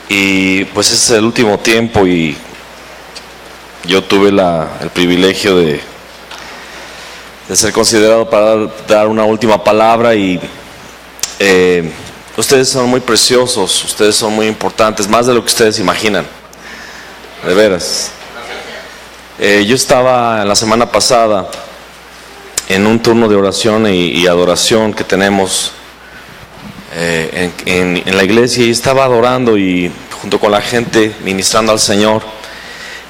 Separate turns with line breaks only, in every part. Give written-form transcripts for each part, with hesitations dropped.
Y pues este es el último tiempo y yo tuve el privilegio de ser considerado para dar una última palabra y ustedes son muy preciosos, ustedes son muy importantes, más de lo que ustedes imaginan, de veras. Yo estaba la semana pasada en un turno de oración y adoración que tenemos en la iglesia, y estaba adorando y junto con la gente ministrando al Señor.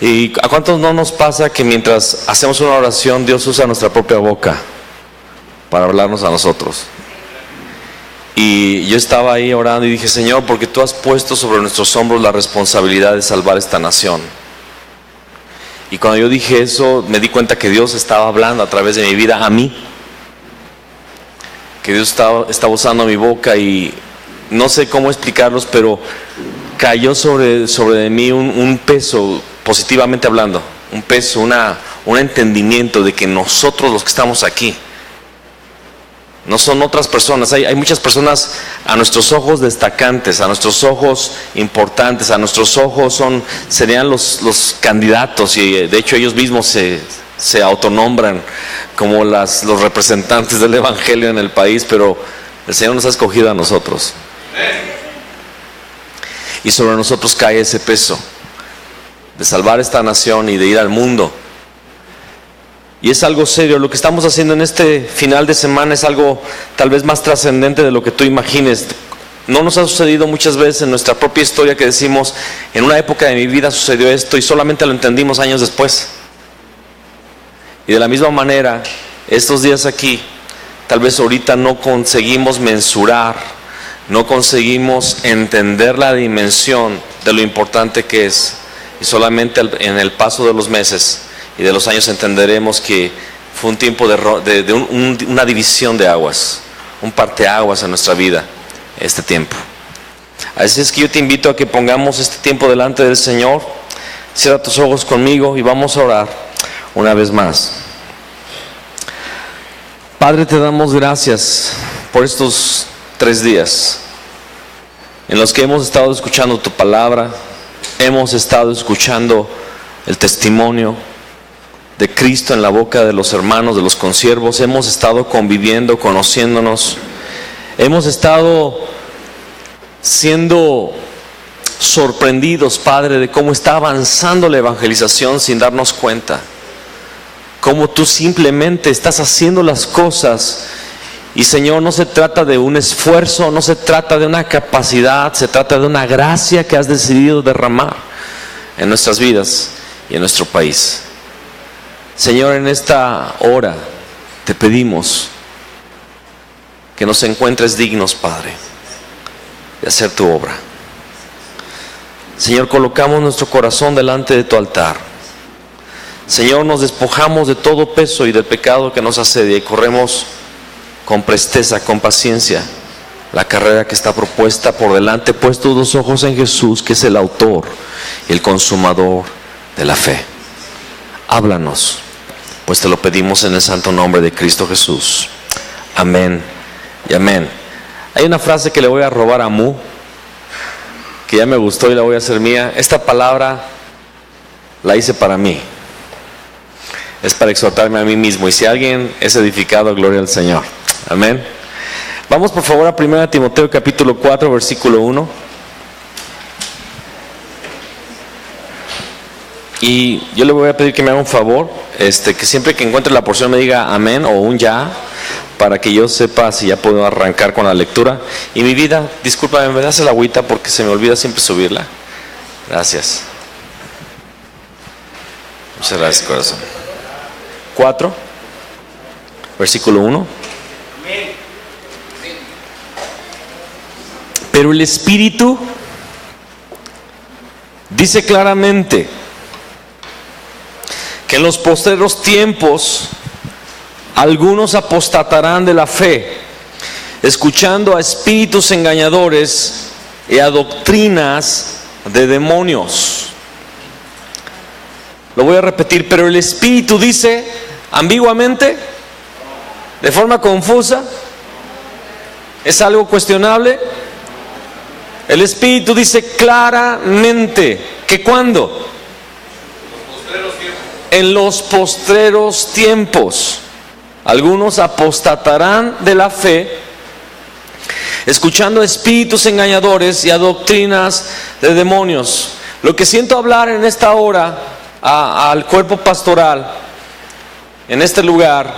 ¿Y a cuántos no nos pasa que mientras hacemos una oración Dios usa nuestra propia boca para hablarnos a nosotros? Y yo estaba ahí orando y dije: Señor, porque tú has puesto sobre nuestros hombros la responsabilidad de salvar esta nación. Y cuando yo dije eso, me di cuenta que Dios estaba hablando a través de mi vida a mí, que Dios estaba usando mi boca, y no sé cómo explicarlos, pero cayó sobre mí un peso, positivamente hablando, un peso, un entendimiento de que nosotros los que estamos aquí no son otras personas. Hay muchas personas a nuestros ojos destacantes, a nuestros ojos importantes, a nuestros ojos serían los candidatos, y de hecho ellos mismos se autonombran como los representantes del Evangelio en el país, pero el Señor nos ha escogido a nosotros. Y sobre nosotros cae ese peso de salvar esta nación y de ir al mundo. Y es algo serio. Lo que estamos haciendo en este final de semana es algo tal vez más trascendente de lo que tú imagines. No nos ha sucedido muchas veces en nuestra propia historia que decimos: en una época de mi vida sucedió esto, y solamente lo entendimos años después. Y de la misma manera, estos días aquí, tal vez ahorita no conseguimos mensurar, no conseguimos entender la dimensión de lo importante que es. Y solamente en el paso de los meses y de los años entenderemos que fue un tiempo de una división de aguas, un parteaguas en nuestra vida, este tiempo. Así es que yo te invito a que pongamos este tiempo delante del Señor. Cierra tus ojos conmigo y vamos a orar una vez más. Padre, te damos gracias por estos 3 días en los que hemos estado escuchando tu palabra, hemos estado escuchando el testimonio de Cristo en la boca de los hermanos, de los consiervos. Hemos estado conviviendo, conociéndonos. Hemos estado siendo sorprendidos, Padre, de cómo está avanzando la evangelización sin darnos cuenta. Cómo tú simplemente estás haciendo las cosas. Y Señor, no se trata de un esfuerzo, no se trata de una capacidad, se trata de una gracia que has decidido derramar en nuestras vidas y en nuestro país. Señor, en esta hora te pedimos que nos encuentres dignos, Padre, de hacer tu obra. Señor, colocamos nuestro corazón delante de tu altar. Señor, nos despojamos de todo peso y del pecado que nos asedia y corremos con presteza, con paciencia, la carrera que está propuesta por delante, puestos los ojos en Jesús, que es el autor y el consumador de la fe. Háblanos, pues te lo pedimos en el santo nombre de Cristo Jesús. Amén y amén. Hay una frase que le voy a robar a Mu, que ya me gustó y la voy a hacer mía. Esta palabra la hice para mí. Es para exhortarme a mí mismo. Y si alguien es edificado, gloria al Señor. Amén. Vamos por favor a 1 Timoteo capítulo 4, versículo 1. Y yo le voy a pedir que me haga un favor, que siempre que encuentre la porción me diga amén o un ya, para que yo sepa si ya puedo arrancar con la lectura. Y mi vida, discúlpame, me das el agüita porque se me olvida siempre subirla. Gracias. Muchas gracias, corazón. 4, versículo 1. Pero el Espíritu dice claramente que en los postreros tiempos algunos apostatarán de la fe, escuchando a espíritus engañadores y a doctrinas de demonios. Lo voy a repetir, pero el Espíritu dice ambiguamente, de forma confusa, es algo cuestionable. El Espíritu dice claramente que ¿cuándo? En los postreros tiempos. Algunos apostatarán de la fe, escuchando espíritus engañadores y a doctrinas de demonios. Lo que siento hablar en esta hora al cuerpo pastoral, en este lugar,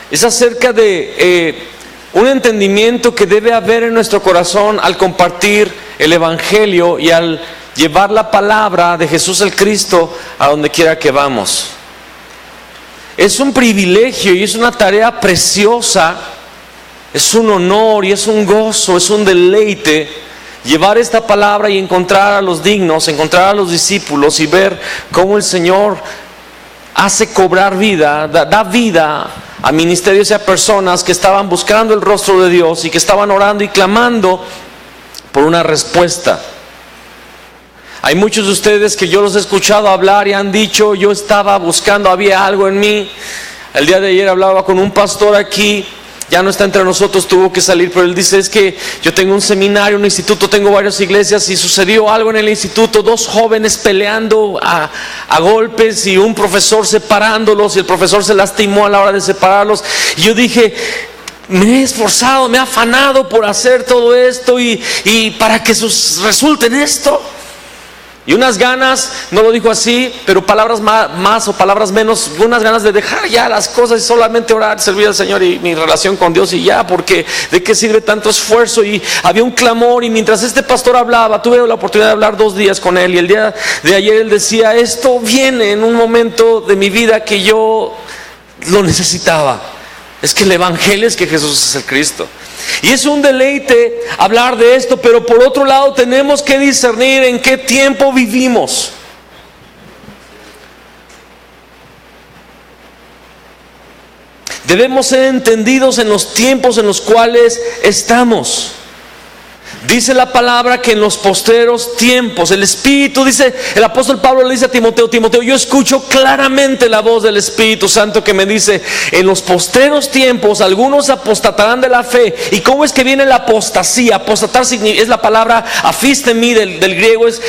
es acerca de un entendimiento que debe haber en nuestro corazón al compartir el Evangelio y al llevar la palabra de Jesús el Cristo a donde quiera que vamos. Es un privilegio y es una tarea preciosa, es un honor y es un gozo, es un deleite llevar esta palabra y encontrar a los dignos, encontrar a los discípulos y ver cómo el Señor hace cobrar vida, da vida a ministerios y a personas que estaban buscando el rostro de Dios y que estaban orando y clamando por una respuesta. Hay muchos de ustedes que yo los he escuchado hablar y han dicho: yo estaba buscando, había algo en mí. El día de ayer hablaba con un pastor aquí, ya no está entre nosotros, tuvo que salir, pero él dice: es que yo tengo un seminario, un instituto, tengo varias iglesias y sucedió algo en el instituto, 2 jóvenes peleando a golpes y un profesor separándolos, y el profesor se lastimó a la hora de separarlos. Y yo dije: me he esforzado, me he afanado por hacer todo esto y para que resulte en esto. Y unas ganas, no lo dijo así, pero palabras más o palabras menos, unas ganas de dejar ya las cosas y solamente orar, servir al Señor y mi relación con Dios y ya, porque ¿de qué sirve tanto esfuerzo? Y había un clamor, y mientras este pastor hablaba, tuve la oportunidad de hablar 2 días con él, y el día de ayer él decía: esto viene en un momento de mi vida que yo lo necesitaba. Es que el Evangelio es que Jesús es el Cristo. Y es un deleite hablar de esto, pero por otro lado tenemos que discernir en qué tiempo vivimos. Debemos ser entendidos en los tiempos en los cuales estamos. Dice la palabra que en los postreros tiempos, el Espíritu dice, el apóstol Pablo le dice a Timoteo: Timoteo, yo escucho claramente la voz del Espíritu Santo que me dice: en los postreros tiempos algunos apostatarán de la fe. ¿Y cómo es que viene la apostasía? Apostatar es la palabra afistemi del griego, es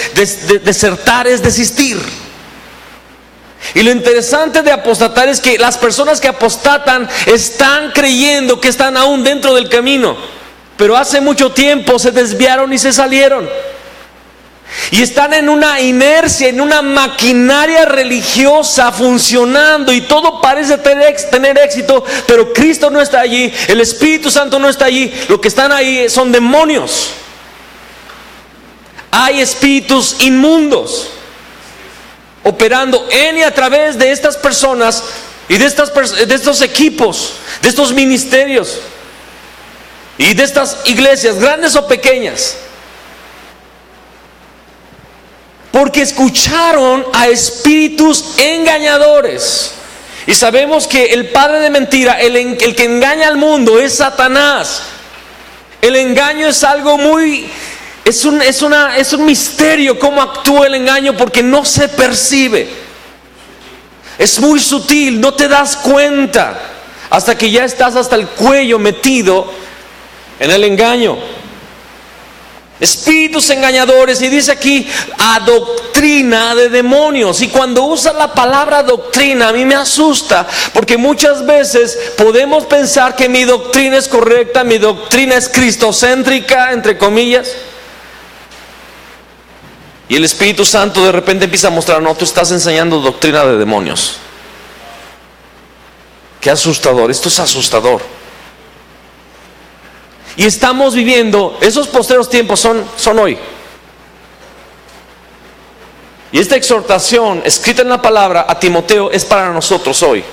desertar, es desistir. Y lo interesante de apostatar es que las personas que apostatan están creyendo que están aún dentro del camino, pero hace mucho tiempo se desviaron y se salieron. Y están en una inercia, en una maquinaria religiosa funcionando, y todo parece tener éxito, pero Cristo no está allí, el Espíritu Santo no está allí. Lo que están ahí son demonios. Hay espíritus inmundos operando en y a través de estas personas y de estos equipos, de estos ministerios y de estas iglesias, grandes o pequeñas, porque escucharon a espíritus engañadores. Y sabemos que el padre de mentira, el que engaña al mundo, es Satanás. El engaño es algo muy... Es un misterio cómo actúa el engaño, porque no se percibe. Es muy sutil, no te das cuenta hasta que ya estás hasta el cuello metido en el engaño. Espíritus engañadores, y dice aquí: a doctrina de demonios. Y cuando usa la palabra doctrina, a mí me asusta, porque muchas veces podemos pensar que mi doctrina es correcta, mi doctrina es cristocéntrica, entre comillas, y el Espíritu Santo de repente empieza a mostrar: no, tú estás enseñando doctrina de demonios. Qué asustador, esto es asustador. Y estamos viviendo, esos postreros tiempos son hoy. Y esta exhortación escrita en la palabra a Timoteo es para nosotros hoy.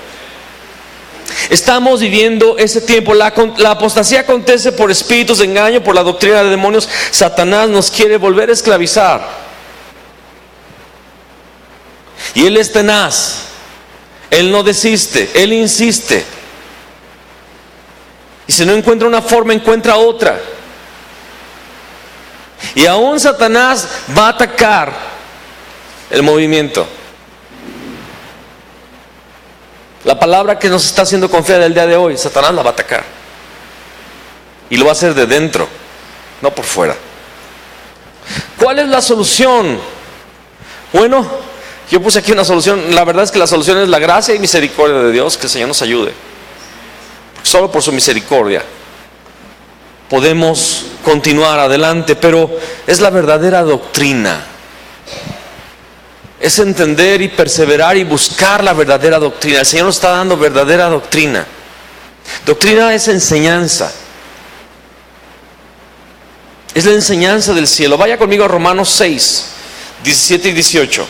Estamos viviendo ese tiempo. La apostasía acontece por espíritus de engaño, por la doctrina de demonios. Satanás nos quiere volver a esclavizar. Y él es tenaz, él no desiste, él insiste. Y si no encuentra una forma, encuentra otra. Y aún Satanás va a atacar el movimiento. La palabra que nos está haciendo confiar el día de hoy, Satanás la va a atacar. Y lo va a hacer de dentro, no por fuera. ¿Cuál es la solución? Bueno, yo puse aquí una solución. La verdad es que la solución es la gracia y misericordia de Dios. Que el Señor nos ayude. Solo por su misericordia podemos continuar adelante, pero es la verdadera doctrina. Es entender y perseverar y buscar la verdadera doctrina. El Señor nos está dando verdadera doctrina. Doctrina es enseñanza. Es la enseñanza del cielo. Vaya conmigo a Romanos 6, 17 y 18.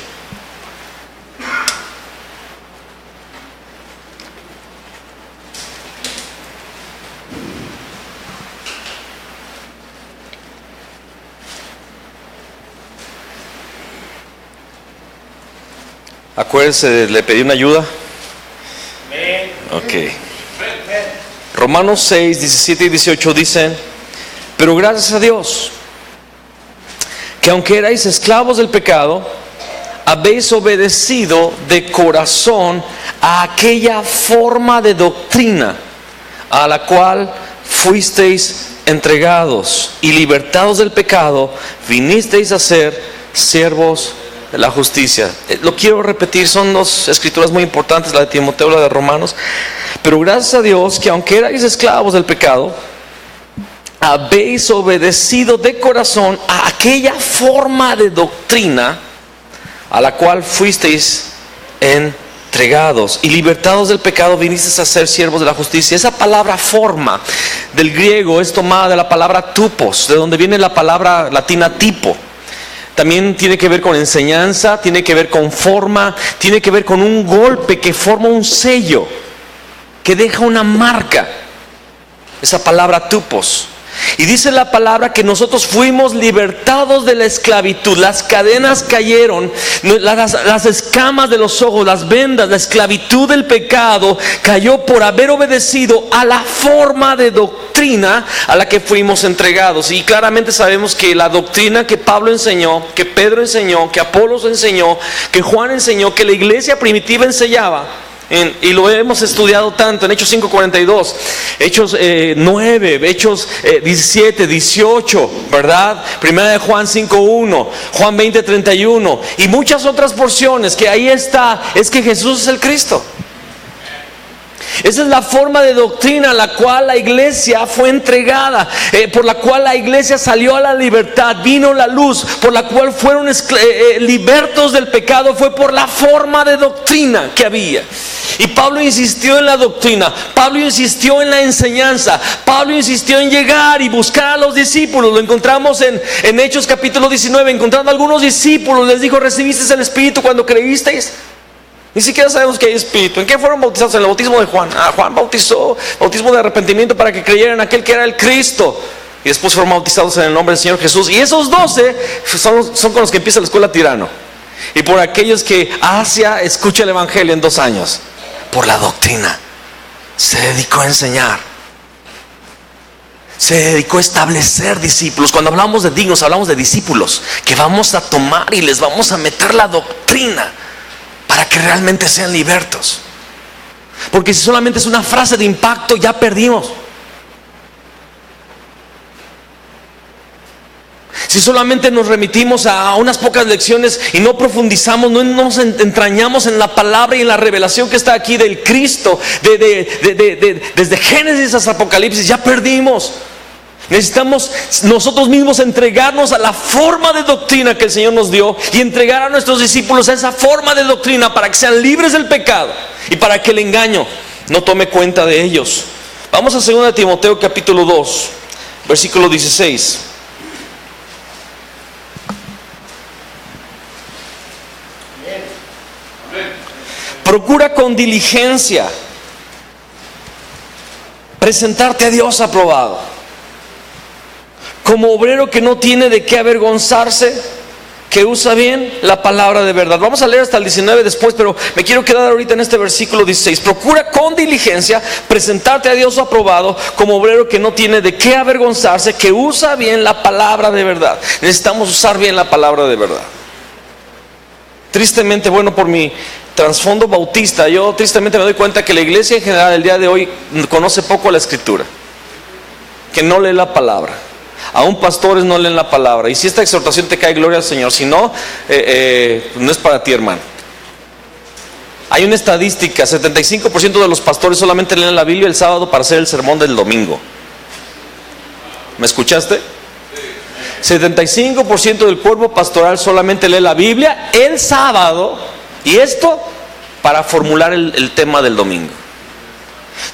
Acuérdense, le pedí una ayuda. Ok. Romanos 6, 17 y 18 dicen: pero gracias a Dios, que aunque erais esclavos del pecado, habéis obedecido de corazón a aquella forma de doctrina a la cual fuisteis entregados, y libertados del pecado, vinisteis a ser siervos de la justicia. Lo quiero repetir, son dos escrituras muy importantes, la de Timoteo y la de Romanos. Pero gracias a Dios, que aunque erais esclavos del pecado, habéis obedecido de corazón a aquella forma de doctrina a la cual fuisteis entregados, y libertados del pecado, vinisteis a ser siervos de la justicia. Esa palabra forma del griego es tomada de la palabra tupos, de donde viene la palabra latina tipo. También tiene que ver con enseñanza, tiene que ver con forma, tiene que ver con un golpe que forma un sello, que deja una marca. Esa palabra tupos. Y dice la palabra que nosotros fuimos libertados de la esclavitud. Las cadenas cayeron, las escamas de los ojos, las vendas, la esclavitud del pecado cayó por haber obedecido a la forma de doctrina a la que fuimos entregados. Y claramente sabemos que la doctrina que Pablo enseñó, que Pedro enseñó, que Apolos enseñó, que Juan enseñó, que la iglesia primitiva enseñaba, y lo hemos estudiado tanto en Hechos 5:42, Hechos 9, Hechos 17, 18, ¿verdad? Primera de Juan 5:1, Juan 20:31 y muchas otras porciones, que ahí está, es que Jesús es el Cristo. Esa es la forma de doctrina a la cual la iglesia fue entregada, por la cual la iglesia salió a la libertad, vino la luz, por la cual fueron libertos del pecado. Fue por la forma de doctrina que había. Y Pablo insistió en la doctrina, Pablo insistió en la enseñanza, Pablo insistió en llegar y buscar a los discípulos. Lo encontramos en Hechos capítulo 19, encontrando a algunos discípulos, les dijo: ¿recibisteis el Espíritu cuando creísteis? Ni siquiera sabemos que hay Espíritu. ¿En qué fueron bautizados? En el bautismo de Juan. Juan bautizó, bautismo de arrepentimiento para que creyeran en aquel que era el Cristo. Y después fueron bautizados en el nombre del Señor Jesús. Y esos 12 son con los que empieza la escuela Tirano. Y por aquellos que Asia escucha el Evangelio en 2 años. Por la doctrina. Se dedicó a enseñar. Se dedicó a establecer discípulos. Cuando hablamos de dignos, hablamos de discípulos que vamos a tomar y les vamos a meter la doctrina para que realmente sean libertos. Porque si solamente es una frase de impacto, ya perdimos. Si solamente nos remitimos a unas pocas lecciones y no profundizamos, no nos entrañamos en la palabra y en la revelación que está aquí del Cristo, desde Génesis hasta Apocalipsis, ya perdimos. Necesitamos nosotros mismos entregarnos a la forma de doctrina que el Señor nos dio, y entregar a nuestros discípulos a esa forma de doctrina para que sean libres del pecado y para que el engaño no tome cuenta de ellos. Vamos a 2 Timoteo capítulo 2, versículo 16. Procura con diligencia presentarte a Dios aprobado, como obrero que no tiene de qué avergonzarse, que usa bien la palabra de verdad. Vamos a leer hasta el 19 después, pero me quiero quedar ahorita en este versículo 16. Procura con diligencia presentarte a Dios aprobado, como obrero que no tiene de qué avergonzarse, que usa bien la palabra de verdad. Necesitamos usar bien la palabra de verdad. Tristemente, bueno, por mi trasfondo bautista, yo tristemente me doy cuenta que la iglesia en general el día de hoy conoce poco la Escritura, que no lee la palabra. Aún pastores no leen la palabra. Y si esta exhortación te cae, gloria al Señor. Si no, no es para ti, hermano. Hay una estadística: 75% de los pastores solamente leen la Biblia el sábado para hacer el sermón del domingo. ¿Me escuchaste? 75% del cuerpo pastoral solamente lee la Biblia el sábado, y esto para formular el tema del domingo.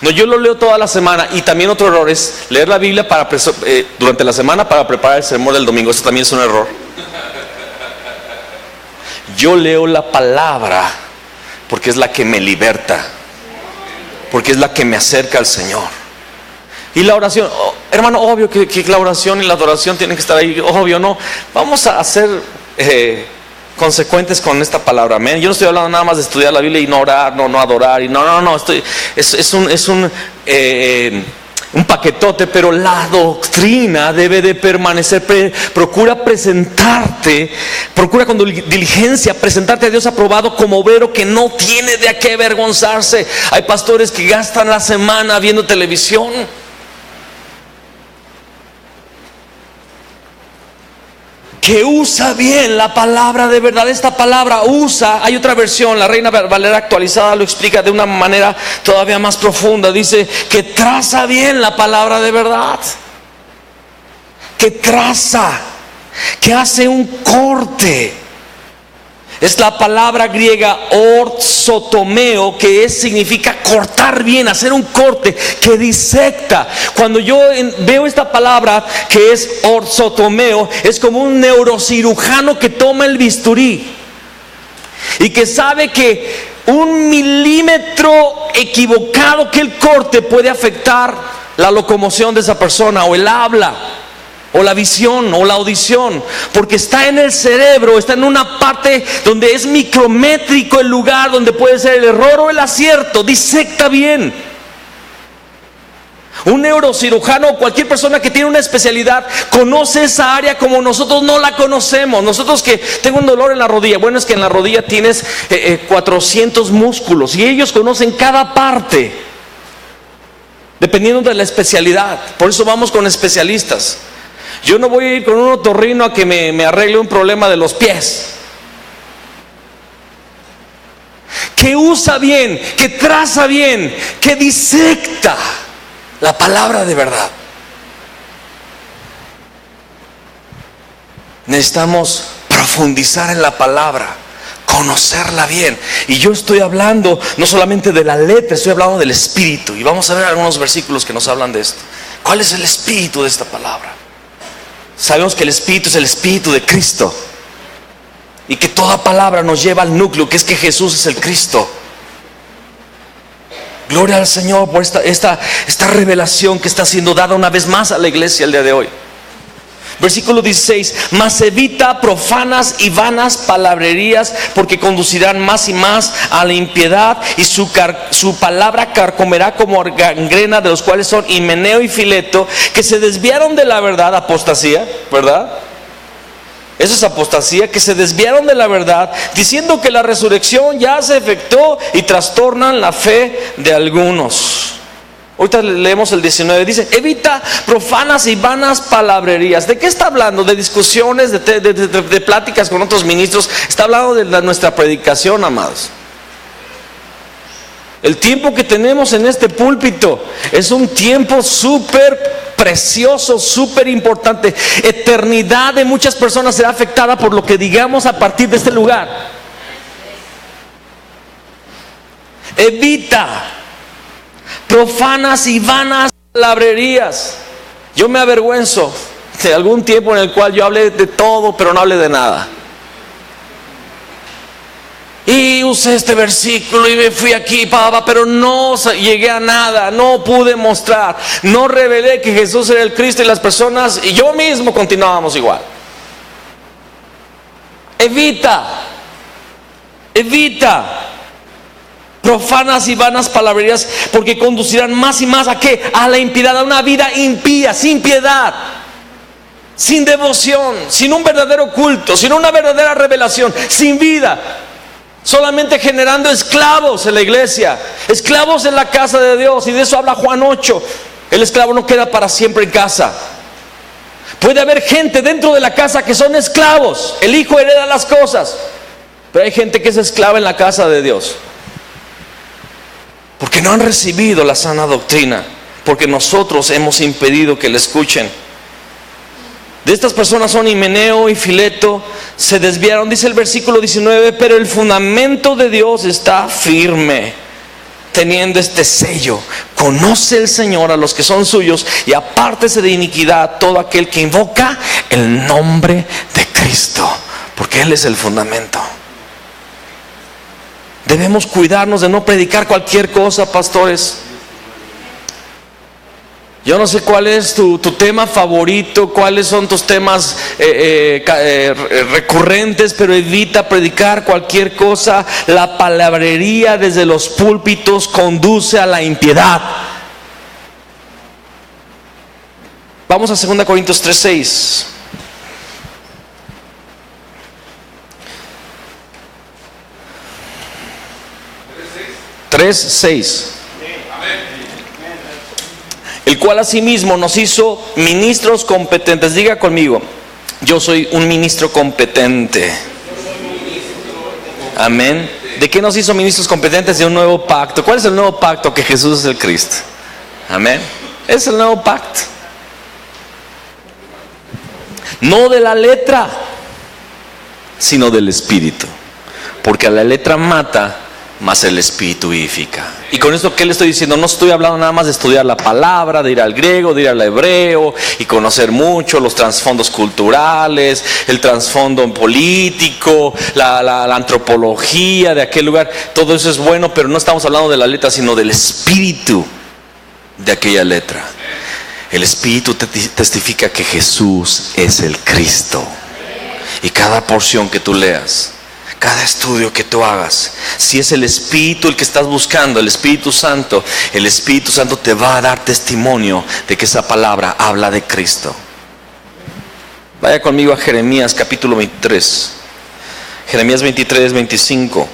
No, yo lo leo toda la semana. Y también otro error es leer la Biblia durante la semana para preparar el sermón del domingo. Eso también es un error. Yo leo la palabra porque es la que me liberta, porque es la que me acerca al Señor. Y la oración, hermano, obvio que la oración y la adoración tienen que estar ahí, obvio, no. Vamos a ser consecuentes con esta palabra, amén. Yo no estoy hablando nada más de estudiar la Biblia y no orar, no adorar, y no. Es un paquetote, pero la doctrina debe de permanecer. Procura con diligencia presentarte a Dios aprobado como obrero que no tiene de qué avergonzarse. Hay pastores que gastan la semana viendo televisión. Que usa bien la palabra de verdad. Esta palabra usa, hay otra versión, la Reina Valera actualizada lo explica de una manera todavía más profunda. Dice que traza bien la palabra de verdad, que traza, que hace un corte. Es la palabra griega orzotomeo, que significa cortar bien, hacer un corte, que disecta. Cuando yo veo esta palabra que es orzotomeo, es como un neurocirujano que toma el bisturí y que sabe que 1 milímetro equivocado que el corte puede afectar la locomoción de esa persona, o el habla, o la visión, o la audición, porque está en el cerebro, está en una parte donde es micrométrico el lugar donde puede ser el error o el acierto. Disecta bien. Un neurocirujano o cualquier persona que tiene una especialidad conoce esa área como nosotros no la conocemos. Nosotros, que tengo un dolor en la rodilla, bueno, es que en la rodilla tienes 400 músculos, y ellos conocen cada parte dependiendo de la especialidad. Por eso vamos con especialistas. Yo no voy a ir con un otorrino a que me arregle un problema de los pies. Que usa bien, que traza bien, que disecta la palabra de verdad. Necesitamos profundizar en la palabra, conocerla bien. Y yo estoy hablando no solamente de la letra, estoy hablando del espíritu. Y vamos a ver algunos versículos que nos hablan de esto. ¿Cuál es el espíritu de esta palabra? Sabemos que el espíritu es el espíritu de Cristo, y que toda palabra nos lleva al núcleo, que es que Jesús es el Cristo. Gloria al Señor por esta revelación que está siendo dada una vez más a la iglesia el día de hoy. Versículo 16: mas evita profanas y vanas palabrerías, porque conducirán más y más a la impiedad, y su palabra carcomerá como gangrena, de los cuales son Himeneo y Fileto, que se desviaron de la verdad. Apostasía, ¿verdad? Eso es apostasía, que se desviaron de la verdad, diciendo que la resurrección ya se efectuó, y trastornan la fe de algunos. Ahorita leemos el 19, dice: evita profanas y vanas palabrerías. ¿De qué está hablando? De discusiones, de pláticas con otros ministros. Está hablando de nuestra predicación, amados. El tiempo que tenemos en este púlpito es un tiempo súper precioso, súper importante. Eternidad de muchas personas será afectada por lo que digamos a partir de este lugar. Evita profanas y vanas palabrerías. Yo me avergüenzo de algún tiempo en el cual yo hablé de todo, pero no hablé de nada. Y usé este versículo y me fui aquí, pero no llegué a nada. No pude mostrar, no revelé que Jesús era el Cristo, y las personas y yo mismo continuábamos igual. Evita profanas y vanas palabrerías, porque conducirán más y más ¿a qué? A la impiedad, a una vida impía, sin piedad, sin devoción, sin un verdadero culto, sin una verdadera revelación, sin vida, solamente generando esclavos en la iglesia, esclavos en la casa de Dios. Y de eso habla Juan 8. El esclavo no queda para siempre en casa. Puede haber gente dentro de la casa que son esclavos. El hijo hereda las cosas, pero hay gente que es esclava en la casa de Dios, porque no han recibido la sana doctrina, porque nosotros hemos impedido que la escuchen. De estas personas son Himeneo y Fileto, se desviaron, dice el versículo 19, pero el fundamento de Dios está firme, teniendo este sello: conoce el Señor a los que son suyos, y apártese de iniquidad todo aquel que invoca el nombre de Cristo, porque Él es el fundamento. Debemos cuidarnos de no predicar cualquier cosa, pastores. Yo no sé cuál es tu tema favorito, cuáles son tus temas recurrentes, pero evita predicar cualquier cosa. La palabrería desde los púlpitos conduce a la impiedad. Vamos a 2 Corintios 3:6. El cual asimismo nos hizo ministros competentes. Diga conmigo: yo soy un ministro competente. Amén. ¿De qué nos hizo ministros competentes? De un nuevo pacto. ¿Cuál es el nuevo pacto? Que Jesús es el Cristo. Amén. Es el nuevo pacto. No de la letra, sino del Espíritu. Porque a la letra mata, mas el Espíritu vivifica. Y con esto, ¿qué le estoy diciendo? No estoy hablando nada más de estudiar la palabra, de ir al griego, de ir al hebreo y conocer mucho los trasfondos culturales, el trasfondo político, la antropología de aquel lugar. Todo eso es bueno, pero no estamos hablando de la letra, sino del espíritu de aquella letra. El Espíritu testifica que Jesús es el Cristo. Y cada porción que tú leas, cada estudio que tú hagas, si es el Espíritu el que estás buscando, el Espíritu Santo te va a dar testimonio de que esa palabra habla de Cristo. Vaya conmigo a Jeremías capítulo 23. Jeremías 23, 25.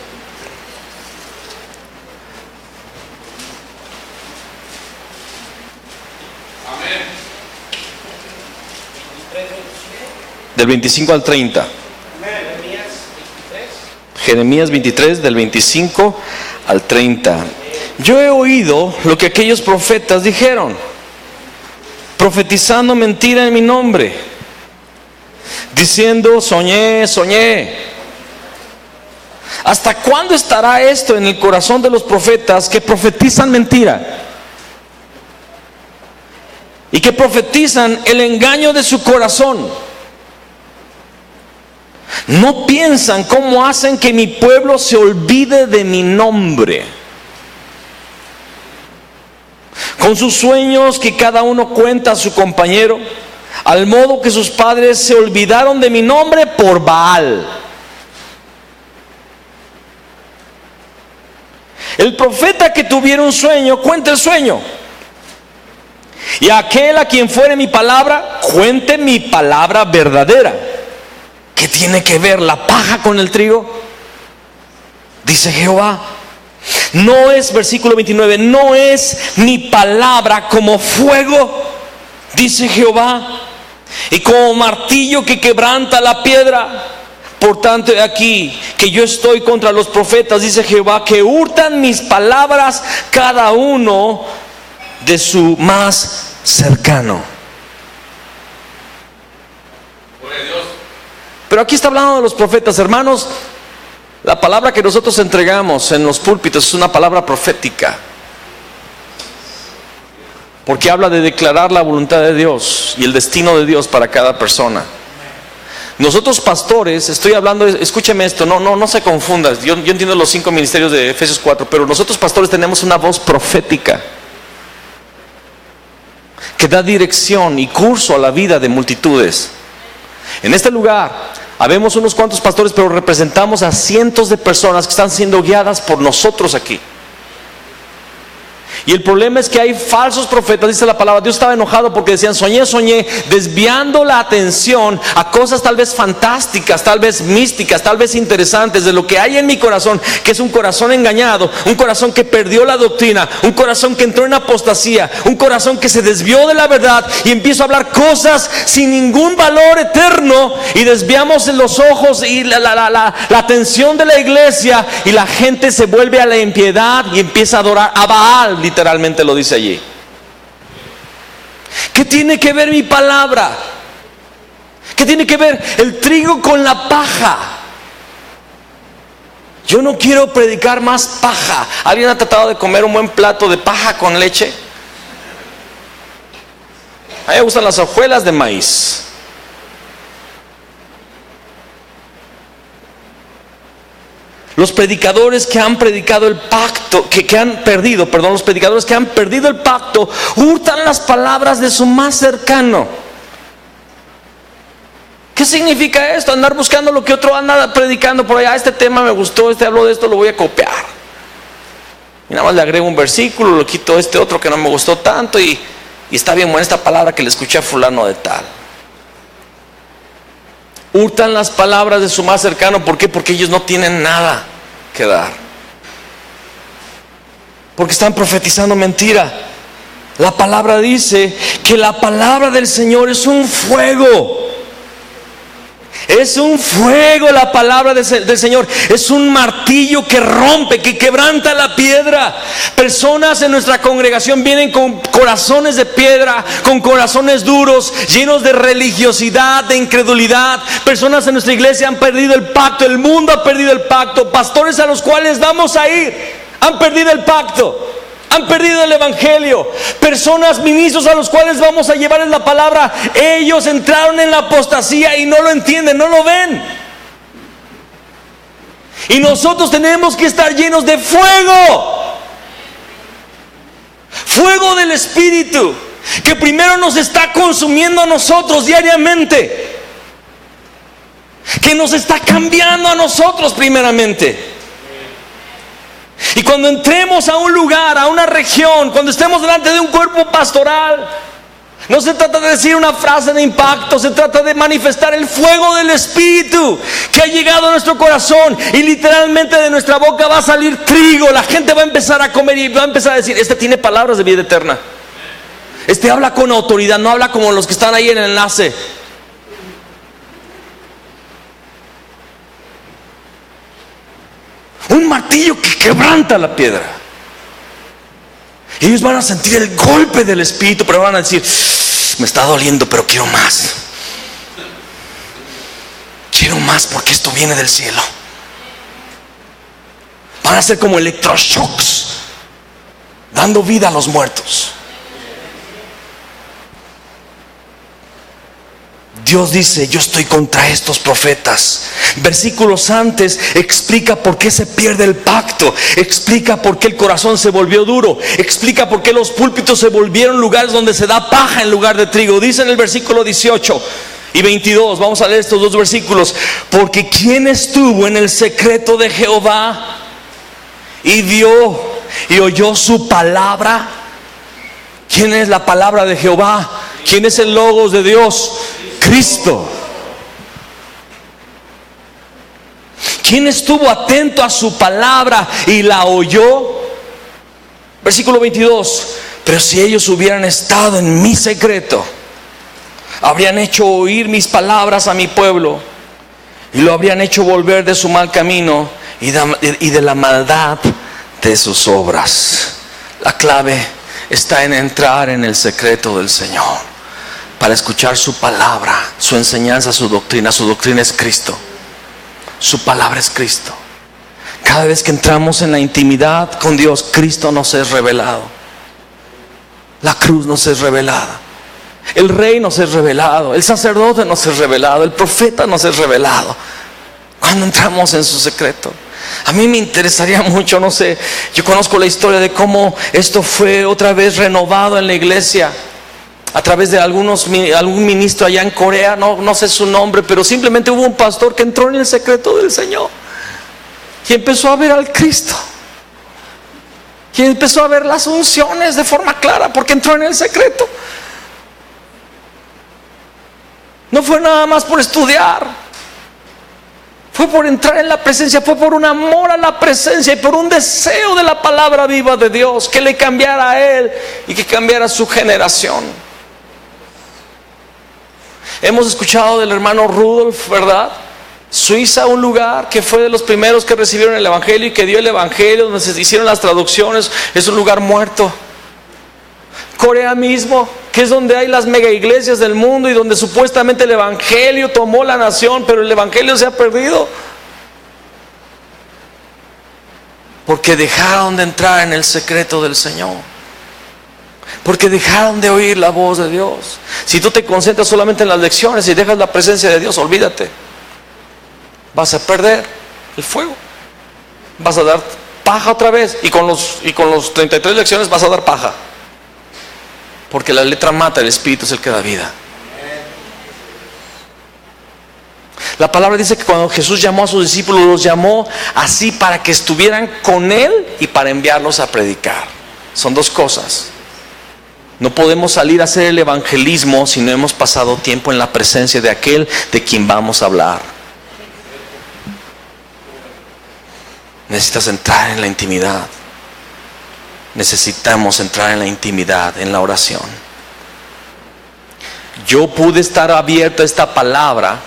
Del 25 al 30. Jeremías 23, del 25 al 30. Yo he oído lo que aquellos profetas dijeron, profetizando mentira en mi nombre, diciendo: soñé, soñé. ¿Hasta cuándo estará esto en el corazón de los profetas que profetizan mentira? Y que profetizan el engaño de su corazón. No piensan cómo hacen que mi pueblo se olvide de mi nombre. Con sus sueños que cada uno cuenta a su compañero, al modo que sus padres se olvidaron de mi nombre por Baal. El profeta que tuviera un sueño, cuente el sueño. Y aquel a quien fuere mi palabra, cuente mi palabra verdadera. ¿Qué tiene que ver la paja con el trigo? Dice Jehová. No es, versículo 29, no es mi palabra como fuego, dice Jehová, y como martillo que quebranta la piedra. Por tanto, he aquí que yo estoy contra los profetas, dice Jehová, que hurtan mis palabras cada uno de su más cercano. Pero aquí está hablando de los profetas, hermanos. La palabra que nosotros entregamos en los púlpitos es una palabra profética, porque habla de declarar la voluntad de Dios y el destino de Dios para cada persona. Nosotros pastores, estoy hablando, escúcheme esto, no se confunda. Yo entiendo los 5 ministerios de Efesios 4, pero nosotros pastores tenemos una voz profética que da dirección y curso a la vida de multitudes. En este lugar habemos unos cuantos pastores, pero representamos a cientos de personas que están siendo guiadas por nosotros aquí. Y el problema es que hay falsos profetas, dice la palabra. Dios estaba enojado porque decían soñé, desviando la atención a cosas tal vez fantásticas, tal vez místicas, tal vez interesantes de lo que hay en mi corazón, que es un corazón engañado, un corazón que perdió la doctrina, un corazón que entró en apostasía, un corazón que se desvió de la verdad y empiezo a hablar cosas sin ningún valor eterno, y desviamos los ojos y la atención de la iglesia, y la gente se vuelve a la impiedad y empieza a adorar a Baal, literalmente lo dice allí. ¿Qué tiene que ver mi palabra? ¿Qué tiene que ver el trigo con la paja? Yo no quiero predicar más paja. ¿Alguien ha tratado de comer un buen plato de paja con leche? A mí me gustan las hojuelas de maíz. Los predicadores que han predicado el pacto, los predicadores que han perdido el pacto, hurtan las palabras de su más cercano. ¿Qué significa esto? Andar buscando lo que otro anda predicando por allá. Este tema me gustó, habló de esto, lo voy a copiar. Y nada más le agrego un versículo, lo quito este otro que no me gustó tanto, y está bien buena esta palabra que le escuché a fulano de tal. Hurtan las palabras de su más cercano. ¿Por qué? Porque ellos no tienen nada que dar. Porque están profetizando mentira. La palabra dice que la palabra del Señor es un fuego. Es un fuego la palabra del Señor. Es un martillo que rompe, que quebranta la piedra. Personas en nuestra congregación vienen con corazones de piedra, con corazones duros, llenos de religiosidad, de incredulidad. Personas en nuestra iglesia han perdido el pacto. El mundo ha perdido el pacto. Pastores a los cuales vamos a ir han perdido el pacto, han perdido el evangelio. Personas, ministros a los cuales vamos a llevarles la palabra, ellos entraron en la apostasía y no lo entienden, no lo ven. Y nosotros tenemos que estar llenos de fuego, fuego del Espíritu, que primero nos está consumiendo a nosotros diariamente, que nos está cambiando a nosotros primeramente. Y cuando entremos a un lugar, a una región, cuando estemos delante de un cuerpo pastoral, no se trata de decir una frase de impacto, se trata de manifestar el fuego del Espíritu que ha llegado a nuestro corazón, y literalmente de nuestra boca va a salir trigo. La gente va a empezar a comer y va a empezar a decir: este tiene palabras de vida eterna, este habla con autoridad, no habla como los que están ahí en el enlace. Un martillo que quebranta la piedra. Y ellos van a sentir el golpe del Espíritu, pero van a decir: me está doliendo, pero quiero más. Quiero más porque esto viene del cielo. Van a ser como electroshocks, dando vida a los muertos. Dios dice: yo estoy contra estos profetas. Versículos antes explica por qué se pierde el pacto, explica por qué el corazón se volvió duro, explica por qué los púlpitos se volvieron lugares donde se da paja en lugar de trigo. Dice en el versículo 18 y 22, vamos a leer estos dos versículos: porque ¿quién estuvo en el secreto de Jehová y vio y oyó su palabra? ¿Quién es la palabra de Jehová? ¿Quién es el logos de Dios? Cristo. ¿Quién estuvo atento a su palabra y la oyó? Versículo 22: pero si ellos hubieran estado en mi secreto, habrían hecho oír mis palabras a mi pueblo, y lo habrían hecho volver de su mal camino y de la maldad de sus obras. La clave está en entrar en el secreto del Señor para escuchar su palabra, su enseñanza, su doctrina. Su doctrina es Cristo, su palabra es Cristo. Cada vez que entramos en la intimidad con Dios, Cristo nos es revelado. La cruz nos es revelada, el rey nos es revelado, el sacerdote nos es revelado, el profeta nos es revelado. Cuando entramos en su secreto, a mí me interesaría mucho, no sé, yo conozco la historia de cómo esto fue otra vez renovado en la iglesia a través de algún ministro allá en Corea, no sé su nombre, pero simplemente hubo un pastor que entró en el secreto del Señor y empezó a ver al Cristo. Y empezó a ver las unciones de forma clara, porque entró en el secreto. No fue nada más por estudiar, fue por entrar en la presencia, fue por un amor a la presencia y por un deseo de la palabra viva de Dios, que le cambiara a él y que cambiara su generación. Hemos escuchado del hermano Rudolf, ¿verdad? Suiza, un lugar que fue de los primeros que recibieron el evangelio y que dio el evangelio, donde se hicieron las traducciones, es un lugar muerto. Corea mismo, que es donde hay las mega iglesias del mundo y donde supuestamente el evangelio tomó la nación, pero el evangelio se ha perdido porque dejaron de entrar en el secreto del Señor, porque dejaron de oír la voz de Dios. Si tú te concentras solamente en las lecciones y dejas la presencia de Dios, olvídate, vas a perder el fuego, vas a dar paja otra vez, y con los 33 lecciones vas a dar paja, porque la letra mata, el espíritu es el que da vida. La palabra dice que cuando Jesús llamó a sus discípulos, los llamó así para que estuvieran con Él y para enviarlos a predicar. Son dos cosas. No podemos salir a hacer el evangelismo si no hemos pasado tiempo en la presencia de aquel de quien vamos a hablar. Necesitas entrar en la intimidad. Necesitamos entrar en la intimidad, en la oración. Yo pude estar abierto a esta palabra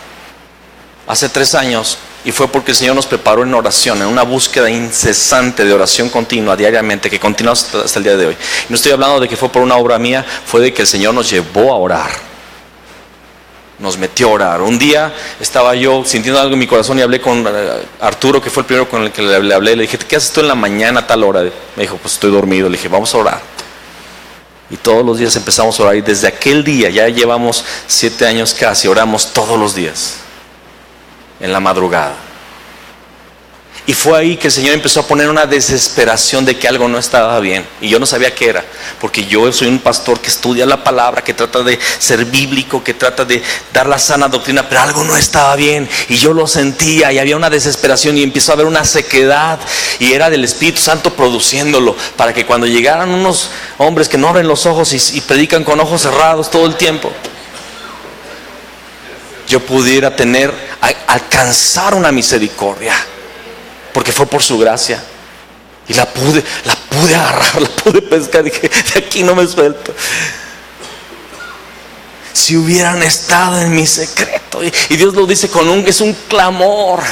hace 3 años y fue porque el Señor nos preparó en oración, en una búsqueda incesante de oración continua, diariamente, que continúa hasta el día de hoy. No estoy hablando de que fue por una obra mía, fue de que el Señor nos llevó a orar. Nos metió a orar. Un día estaba yo sintiendo algo en mi corazón y hablé con Arturo, que fue el primero con el que le hablé. Le dije, ¿qué haces tú en la mañana a tal hora? Me dijo, pues estoy dormido. Le dije, vamos a orar. Y todos los días empezamos a orar. Y desde aquel día, ya llevamos 7 años casi, oramos todos los días, en la madrugada. Y fue ahí que el Señor empezó a poner una desesperación de que algo no estaba bien. Y yo no sabía qué era, porque yo soy un pastor que estudia la palabra, que trata de ser bíblico, que trata de dar la sana doctrina, pero algo no estaba bien. Y yo lo sentía y había una desesperación y empezó a haber una sequedad. Y era del Espíritu Santo produciéndolo, para que cuando llegaran unos hombres que no abren los ojos y predican con ojos cerrados todo el tiempo, yo pudiera alcanzar una misericordia. Porque fue por su gracia. Y la pude agarrar, la pude pescar. Dije, de aquí no me suelto. Si hubieran estado en mi secreto. Y Dios lo dice es un clamor.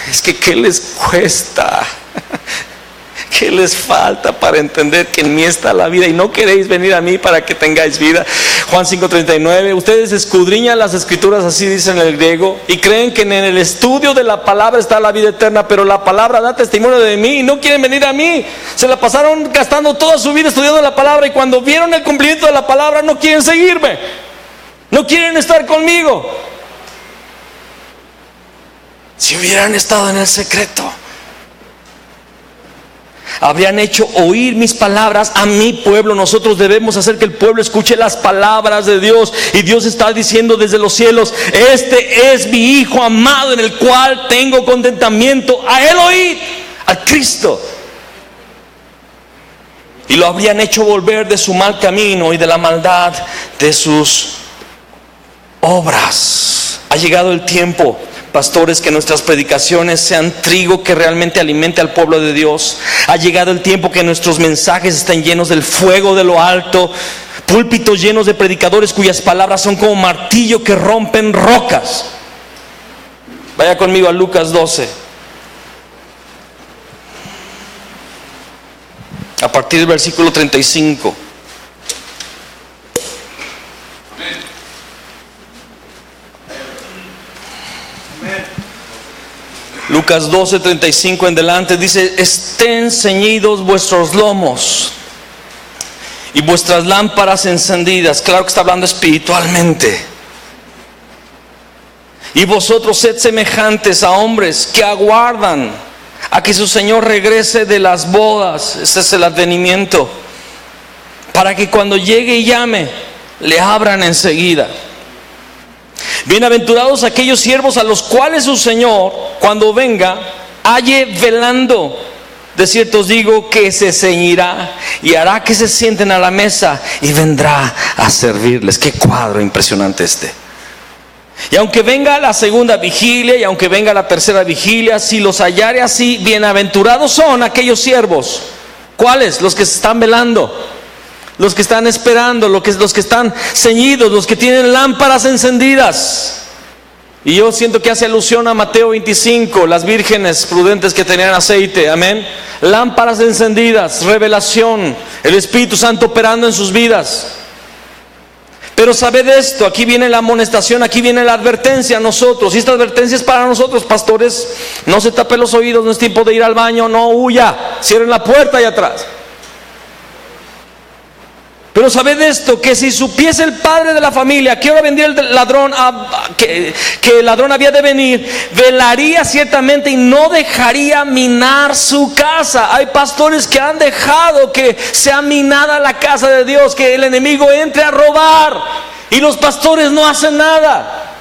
Es que ¿qué les cuesta? ¿Qué les falta para entender que en mí está la vida y no queréis venir a mí para que tengáis vida? Juan 5:39, ustedes escudriñan las escrituras, así dice en el griego, y creen que en el estudio de la palabra está la vida eterna, pero la palabra da testimonio de mí y no quieren venir a mí. Se la pasaron gastando toda su vida estudiando la palabra y cuando vieron el cumplimiento de la palabra no quieren seguirme, no quieren estar conmigo. Si hubieran estado en el secreto, habrían hecho oír mis palabras a mi pueblo. Nosotros debemos hacer que el pueblo escuche las palabras de Dios. Y Dios está diciendo desde los cielos, este es mi Hijo amado en el cual tengo contentamiento. A Él oíd, al Cristo. Y lo habrían hecho volver de su mal camino y de la maldad de sus obras. Ha llegado el tiempo, pastores, que nuestras predicaciones sean trigo que realmente alimente al pueblo de Dios. Ha llegado el tiempo que nuestros mensajes estén llenos del fuego de lo alto. Púlpitos llenos de predicadores cuyas palabras son como martillo que rompen rocas. Vaya conmigo a Lucas 12. A partir del versículo 35. Lucas 12:35 en delante dice, estén ceñidos vuestros lomos y vuestras lámparas encendidas. Claro que está hablando espiritualmente. Y vosotros sed semejantes a hombres que aguardan a que su Señor regrese de las bodas. Ese es el advenimiento, para que cuando llegue y llame, le abran enseguida. Bienaventurados aquellos siervos a los cuales su Señor, cuando venga, halle velando.
De cierto os digo que se ceñirá y hará que se sienten a la mesa y vendrá a servirles. Qué cuadro impresionante este. Y aunque venga la segunda vigilia y aunque venga la tercera vigilia, si los hallare así, bienaventurados son aquellos siervos. ¿Cuáles? Los que se están velando, los que están esperando, los que están ceñidos, los que tienen lámparas encendidas. Y yo siento que hace alusión a Mateo 25, las vírgenes prudentes que tenían aceite, amén. Lámparas encendidas, revelación, el Espíritu Santo operando en sus vidas. Pero sabed esto, aquí viene la amonestación, aquí viene la advertencia a nosotros. Y esta advertencia es para nosotros, pastores. No se tapen los oídos, no es tiempo de ir al baño, no huya, cierren la puerta allá atrás. Pero sabed esto, que si supiese el padre de la familia que ahora vendría el ladrón, que el ladrón había de venir, velaría ciertamente y no dejaría minar su casa. Hay pastores que han dejado que sea minada la casa de Dios, que el enemigo entre a robar, y los pastores no hacen nada.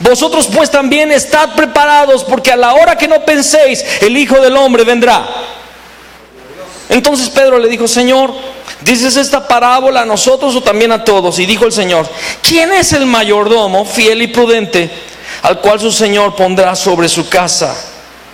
Vosotros pues también estad preparados, porque a la hora que no penséis, el Hijo del Hombre vendrá. Entonces Pedro le dijo: Señor, ¿dices esta parábola a nosotros o también a todos? Y dijo el Señor: ¿quién es el mayordomo fiel y prudente, al cual su Señor pondrá sobre su casa,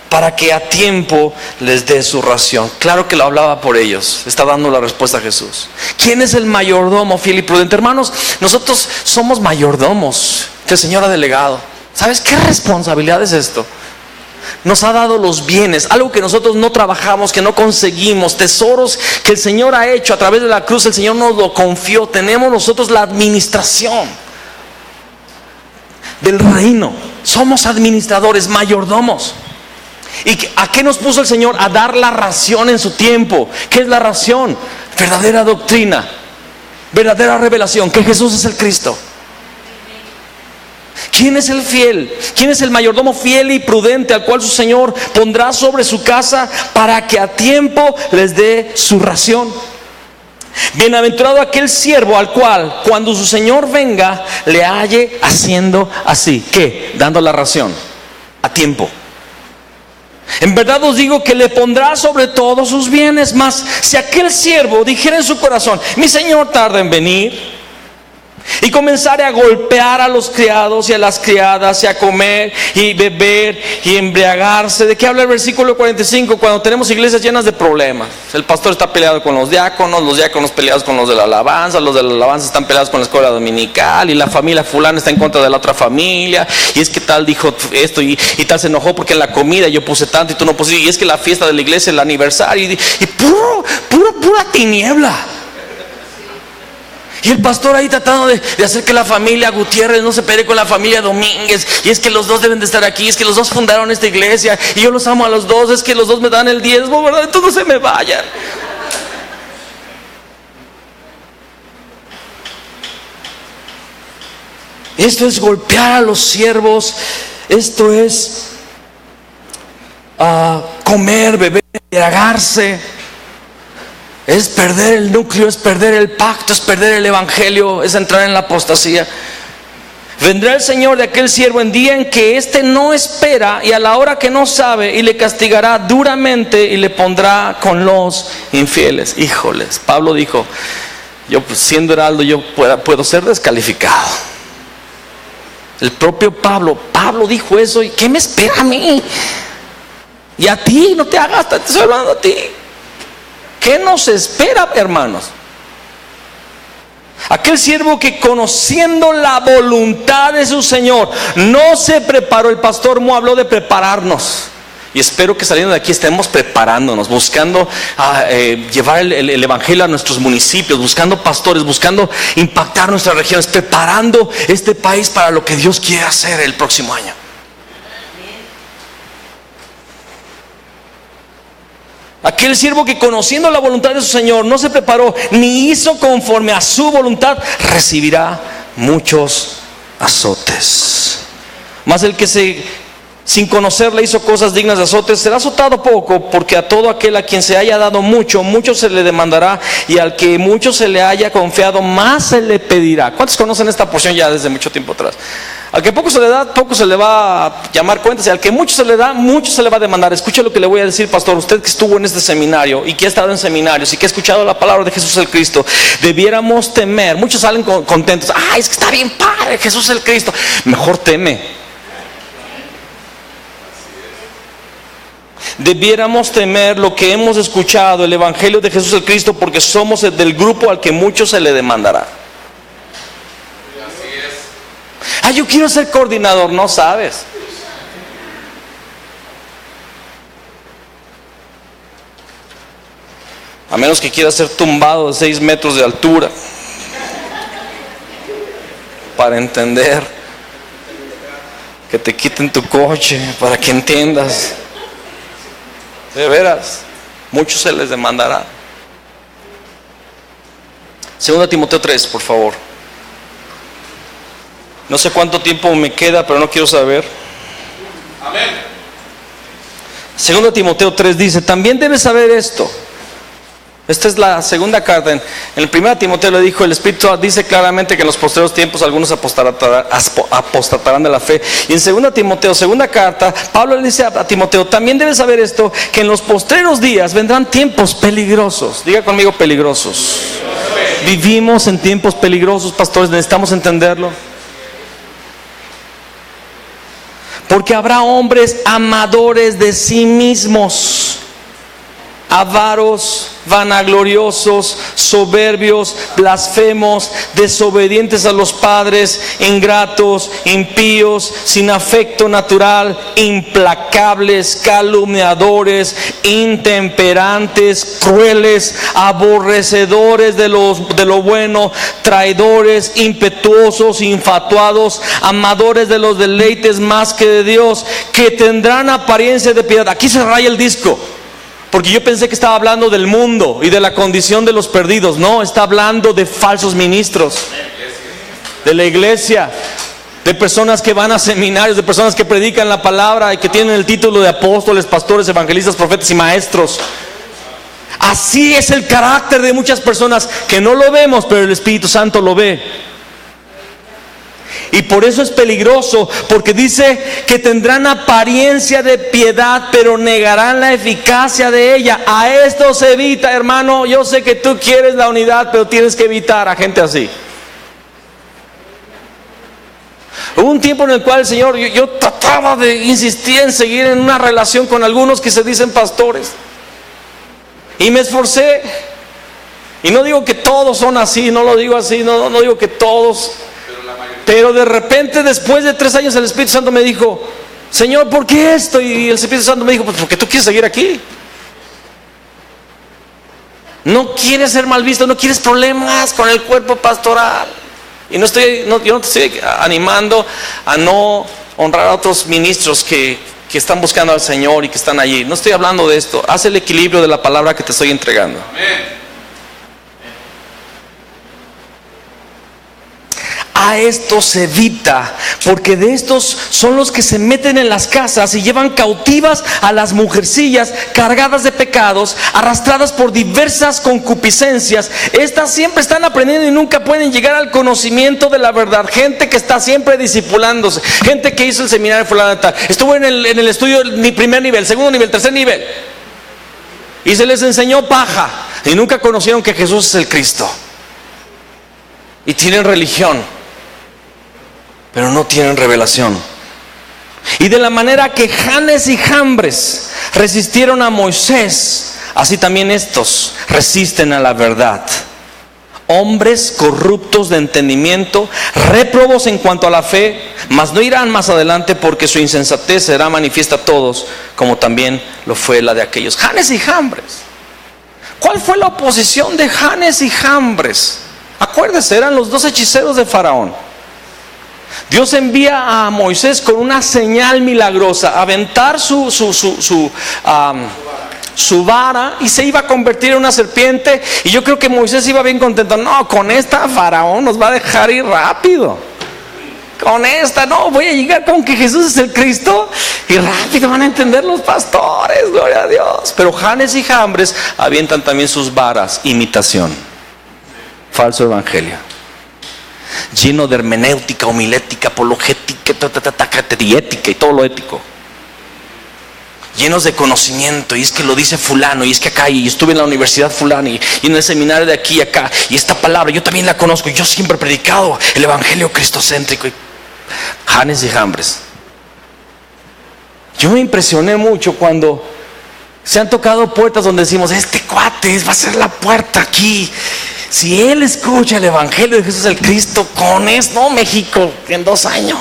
para que a tiempo les dé su ración? Claro que lo hablaba por ellos. Está dando la respuesta a Jesús. ¿Quién es el mayordomo fiel y prudente? Hermanos, nosotros somos mayordomos que el Señor ha delegado. ¿Sabes qué responsabilidad es esto? Nos ha dado los bienes, algo que nosotros no trabajamos, que no conseguimos, tesoros que el Señor ha hecho a través de la cruz. El Señor nos lo confió. Tenemos nosotros la administración del reino. Somos administradores, mayordomos. ¿Y a qué nos puso el Señor? A dar la ración en su tiempo. ¿Qué es la ración? Verdadera doctrina, verdadera revelación, que Jesús es el Cristo. ¿Quién es el fiel? ¿Quién es el mayordomo fiel y prudente, al cual su Señor pondrá sobre su casa, para que a tiempo les dé su ración? Bienaventurado aquel siervo al cual, cuando su Señor venga, le halle haciendo así. ¿Qué? Dando la ración a tiempo. En verdad os digo que le pondrá sobre todos sus bienes. Mas si aquel siervo dijera en su corazón: mi Señor tarda en venir, y comenzare a golpear a los criados y a las criadas, y a comer y beber y embriagarse. ¿De qué habla el versículo 45? Cuando tenemos iglesias llenas de problemas. El pastor está peleado con los diáconos peleados con los de la alabanza están peleados con la escuela dominical, y la familia fulana está en contra de la otra familia, y es que tal dijo esto, y tal se enojó porque en la comida yo puse tanto y tú no pusiste, y es que la fiesta de la iglesia, el aniversario, y pura tiniebla. Y el pastor ahí tratando de hacer que la familia Gutiérrez no se pelee con la familia Domínguez. Y es que los dos deben de estar aquí. Es que los dos fundaron esta iglesia. Y yo los amo a los dos. Es que los dos me dan el diezmo, ¿verdad? Entonces no se me vayan. Esto es golpear a los siervos. Esto es comer, beber, embriagarse. Es perder el núcleo, es perder el pacto, es perder el evangelio, es entrar en la apostasía. Vendrá el Señor de aquel siervo en día en que éste no espera, y a la hora que no sabe, y le castigará duramente y le pondrá con los infieles. Híjoles, Pablo dijo: yo pues, siendo heraldo, yo puedo ser descalificado. El propio Pablo dijo eso. ¿Y qué me espera a mí? Y a ti, no te hagas, te estoy hablando a ti. ¿Qué nos espera, hermanos? Aquel siervo que, conociendo la voluntad de su Señor, no se preparó. El pastor Mo habló de prepararnos. Y espero que saliendo de aquí estemos preparándonos, buscando llevar el evangelio a nuestros municipios, buscando pastores, buscando impactar nuestras regiones, preparando este país para lo que Dios quiere hacer el próximo año. Aquel siervo que, conociendo la voluntad de su Señor, no se preparó ni hizo conforme a su voluntad, recibirá muchos azotes. Mas el que sin conocerle hizo cosas dignas de azotes, será azotado poco, porque a todo aquel a quien se haya dado mucho, mucho se le demandará, y al que mucho se le haya confiado, más se le pedirá. ¿Cuántos conocen esta porción ya desde mucho tiempo atrás? Al que poco se le da, poco se le va a llamar cuentas. Y al que mucho se le da, mucho se le va a demandar. Escuche lo que le voy a decir, pastor. Usted que estuvo en este seminario y que ha estado en seminarios y que ha escuchado la palabra de Jesús el Cristo, debiéramos temer. Muchos salen contentos. ¡Ay, es que está bien padre, Jesús el Cristo! Mejor teme. Debiéramos temer lo que hemos escuchado, el Evangelio de Jesús el Cristo, porque somos del grupo al que mucho se le demandará. Yo quiero ser coordinador, no sabes. A menos que quieras ser tumbado de 6 metros de altura para entender, que te quiten tu coche para que entiendas. De veras, muchos se les demandará. 2 Timoteo 3, por favor. No sé cuánto tiempo me queda, pero no quiero saber. Amén. 2 Timoteo 3 dice: también debes saber esto. Esta es la segunda carta. En el 1 Timoteo le dijo, el Espíritu dice claramente que en los posteriores tiempos algunos apostatarán de la fe. Y en 2 Timoteo, segunda carta, Pablo le dice a Timoteo: también debes saber esto, que en los postreros días vendrán tiempos peligrosos. Diga conmigo: peligrosos. Vivimos en tiempos peligrosos, pastores, necesitamos entenderlo. Porque habrá hombres amadores de sí mismos, avaros, vanagloriosos, soberbios, blasfemos, desobedientes a los padres, ingratos, impíos, sin afecto natural, implacables, calumniadores, intemperantes, crueles, aborrecedores de lo bueno, traidores, impetuosos, infatuados, amadores de los deleites más que de Dios, que tendrán apariencia de piedad. Aquí se raya el disco, porque yo pensé que estaba hablando del mundo y de la condición de los perdidos. No, está hablando de falsos ministros, de la iglesia, de personas que van a seminarios, de personas que predican la palabra y que tienen el título de apóstoles, pastores, evangelistas, profetas y maestros. Así es el carácter de muchas personas que no lo vemos, pero el Espíritu Santo lo ve. Y por eso es peligroso, porque dice que tendrán apariencia de piedad, pero negarán la eficacia de ella. A esto se evita, hermano. Yo sé que tú quieres la unidad, pero tienes que evitar a gente así. Hubo un tiempo en el cual el Señor, yo trataba de insistir en seguir en una relación con algunos que se dicen pastores, y me esforcé. Y no digo que todos son así, no lo digo así, no digo que todos. Pero de repente, después de 3 años, el Espíritu Santo me dijo: Señor, ¿por qué esto? Y el Espíritu Santo me dijo: pues porque tú quieres seguir aquí. No quieres ser mal visto, no quieres problemas con el cuerpo pastoral. Y yo no te estoy animando a no honrar a otros ministros que están buscando al Señor y que están allí. No estoy hablando de esto. Haz el equilibrio de la palabra que te estoy entregando. Amén. A esto se evita, porque de estos son los que se meten en las casas y llevan cautivas a las mujercillas cargadas de pecados, arrastradas por diversas concupiscencias. Estas siempre están aprendiendo y nunca pueden llegar al conocimiento de la verdad. Gente que está siempre discipulándose, gente que hizo el seminario fulano tal, estuvo en el estudio primer nivel, segundo nivel, tercer nivel, y se les enseñó paja y nunca conocieron que Jesús es el Cristo. Y tienen religión, pero no tienen revelación. Y de la manera que Janes y Jambres resistieron a Moisés, así también estos resisten a la verdad. Hombres corruptos de entendimiento, réprobos en cuanto a la fe, mas no irán más adelante, porque su insensatez será manifiesta a todos, como también lo fue la de aquellos. Janes y Jambres. ¿Cuál fue la oposición de Janes y Jambres? Acuérdese, eran los 2 hechiceros de Faraón. Dios envía a Moisés con una señal milagrosa: aventar su vara, y se iba a convertir en una serpiente. Y yo creo que Moisés iba bien contento. No, con esta Faraón nos va a dejar ir rápido. Con esta, no, voy a llegar con que Jesús es el Cristo y rápido van a entender los pastores, gloria a Dios. Pero Janes y Jambres avientan también sus varas, imitación, falso evangelio. lleno de hermenéutica, homilética, apologética, y ética y todo lo ético. Llenos de conocimiento, y es que lo dice fulano, y es que acá, y estuve en la universidad fulano, y en el seminario de aquí y acá, y esta palabra yo también la conozco, y yo siempre he predicado el evangelio cristocéntrico. Janes y Jambres. Yo me impresioné mucho cuando se han tocado puertas donde decimos, este cuate va a ser la puerta aquí. Si él escucha el evangelio de Jesús el Cristo, con esto, México en 2 años.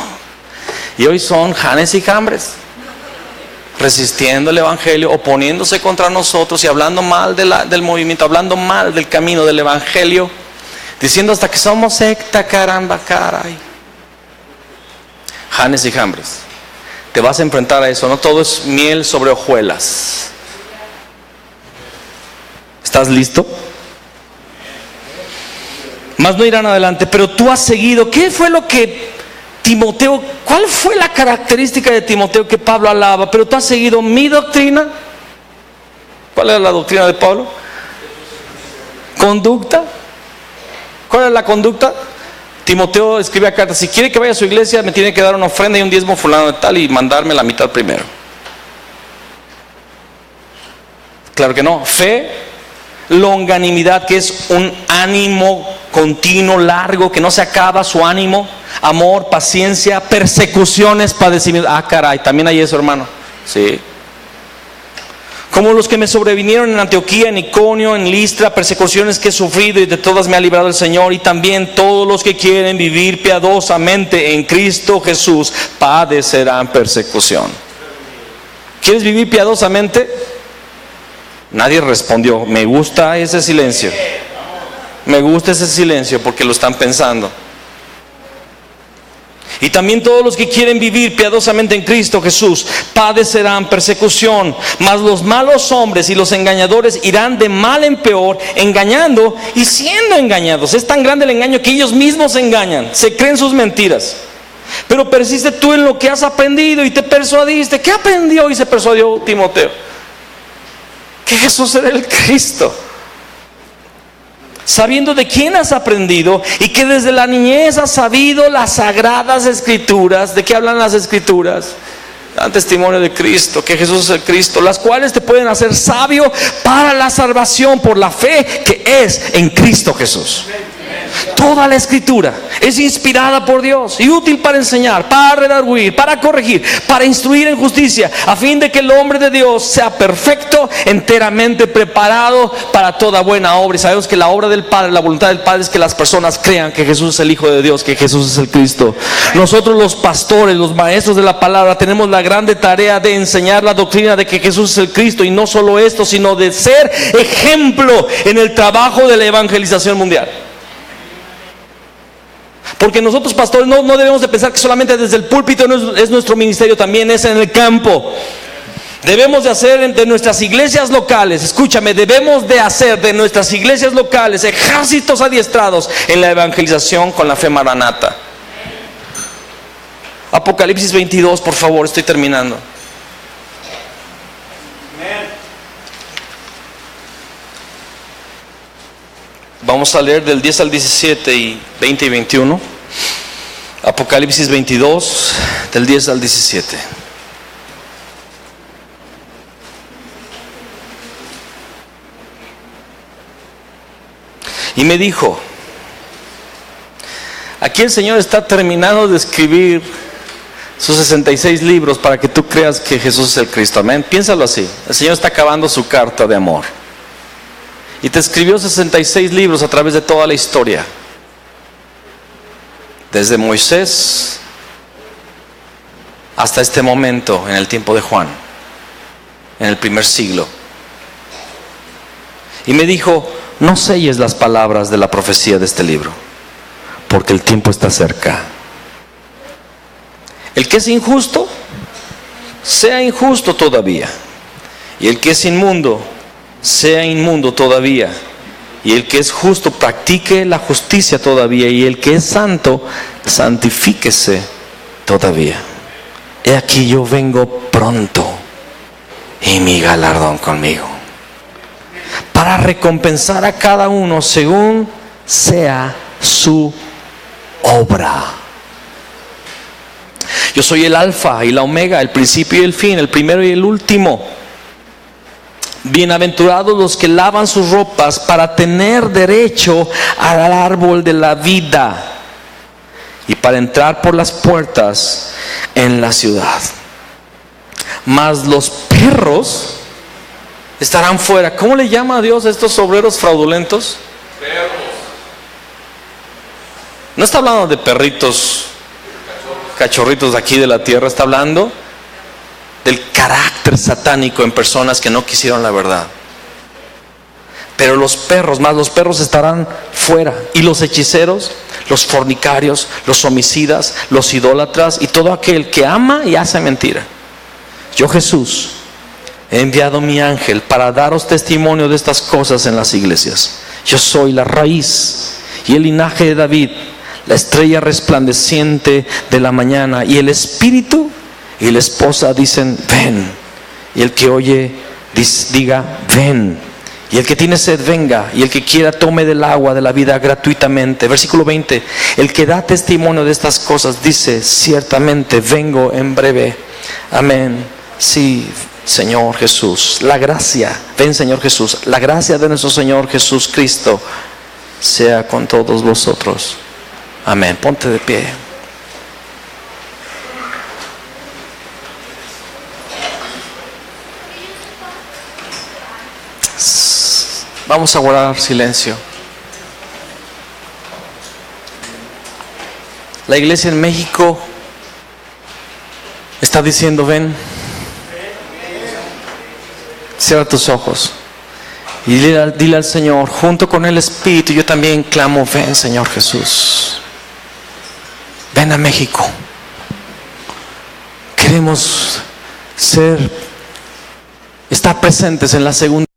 Y hoy son Janes y Jambres, resistiendo el evangelio, oponiéndose contra nosotros y hablando mal del movimiento, hablando mal del camino del evangelio, diciendo hasta que somos secta, caramba, caray. Janes y Jambres, te vas a enfrentar a eso. No todo es miel sobre hojuelas. ¿Estás listo? Más no irán adelante, pero tú has seguido. ¿Qué fue lo que Timoteo, cuál fue la característica de Timoteo que Pablo alaba? Pero tú has seguido mi doctrina. ¿Cuál era la doctrina de Pablo? Conducta. ¿Cuál era la conducta? Timoteo escribía cartas: si quiere que vaya a su iglesia, me tiene que dar una ofrenda y un diezmo fulano de tal, y mandarme la mitad primero. Claro que no. Fe, longanimidad, que es un ánimo continuo, largo, que no se acaba su ánimo. Amor, paciencia, persecuciones, padecimientos. Ah, caray, también hay eso, hermano. Sí. Como los que me sobrevinieron en Antioquía, en Iconio, en Listra, persecuciones que he sufrido, y de todas me ha librado el Señor. Y también todos los que quieren vivir piadosamente en Cristo Jesús padecerán persecución. ¿Quieres vivir piadosamente? Nadie respondió. Me gusta ese silencio. Me gusta ese silencio porque lo están pensando. Y también todos los que quieren vivir piadosamente en Cristo Jesús padecerán persecución. Mas los malos hombres y los engañadores irán de mal en peor, engañando y siendo engañados. Es tan grande el engaño que ellos mismos se engañan, se creen sus mentiras. Pero persiste tú en lo que has aprendido y te persuadiste. ¿Qué aprendió y se persuadió Timoteo? Que Jesús era el Cristo. Sabiendo de quién has aprendido y que desde la niñez has sabido las sagradas escrituras. ¿De qué hablan las escrituras? Dan testimonio de Cristo, que Jesús es el Cristo, las cuales te pueden hacer sabio para la salvación por la fe que es en Cristo Jesús. Toda la escritura es inspirada por Dios y útil para enseñar, para redarguir, para corregir, para instruir en justicia, a fin de que el hombre de Dios sea perfecto, enteramente preparado para toda buena obra. Y sabemos que la obra del Padre, la voluntad del Padre, es que las personas crean que Jesús es el Hijo de Dios, que Jesús es el Cristo. Nosotros, los pastores, los maestros de la palabra, tenemos la grande tarea de enseñar la doctrina de que Jesús es el Cristo, y no solo esto, sino de ser ejemplo en el trabajo de la evangelización mundial. Porque nosotros, pastores, no debemos de pensar que solamente desde el púlpito es nuestro ministerio, también es en el campo. Debemos de hacer de nuestras iglesias locales, escúchame, debemos de hacer de nuestras iglesias locales ejércitos adiestrados en la evangelización con la fe maranata. Apocalipsis 22, por favor, estoy terminando. Vamos a leer del 10 al 17 y 20 y 21. Apocalipsis 22, del 10 al 17. Y me dijo: aquí el Señor está terminando de escribir sus 66 libros para que tú creas que Jesús es el Cristo. Amén. Piénsalo así. El Señor está acabando su carta de amor. Y te escribió 66 libros a través de toda la historia. Desde Moisés hasta este momento, en el tiempo de Juan, en el primer siglo. Y me dijo: no selles las palabras de la profecía de este libro, porque el tiempo está cerca. El que es injusto, sea injusto todavía. Y el que es inmundo, sea inmundo todavía. Y el que es justo, practique la justicia todavía. Y el que es santo, santifíquese todavía. He aquí yo vengo pronto, y mi galardón conmigo, para recompensar a cada uno según sea su obra. Yo soy el alfa y la omega, el principio y el fin, el primero y el último. Bienaventurados los que lavan sus ropas para tener derecho al árbol de la vida y para entrar por las puertas en la ciudad. Mas los perros estarán fuera. ¿Cómo le llama a Dios a estos obreros fraudulentos? Perros. No está hablando de perritos, cachorritos de aquí de la tierra. Está hablando del carácter satánico en personas que no quisieron la verdad. Pero los perros, más los perros estarán fuera. Y los hechiceros, los fornicarios, los homicidas, los idólatras y todo aquel que ama y hace mentira. Yo, Jesús, he enviado mi ángel para daros testimonio de estas cosas en las iglesias. Yo soy la raíz y el linaje de David, la estrella resplandeciente de la mañana. Y el espíritu y la esposa dicen, ven. Y el que oye, diga, ven. Y el que tiene sed, venga. Y el que quiera, tome del agua de la vida gratuitamente. Versículo 20. El que da testimonio de estas cosas dice, ciertamente vengo en breve. Amén. Sí, Señor Jesús. La gracia, ven Señor Jesús. La gracia de nuestro Señor Jesús Cristo sea con todos vosotros. Amén. Ponte de pie. Vamos a guardar silencio. La iglesia en México está diciendo, ven. Cierra tus ojos y dile al Señor, junto con el Espíritu, yo también clamo, ven Señor Jesús. Ven a México. Queremos estar presentes en la segunda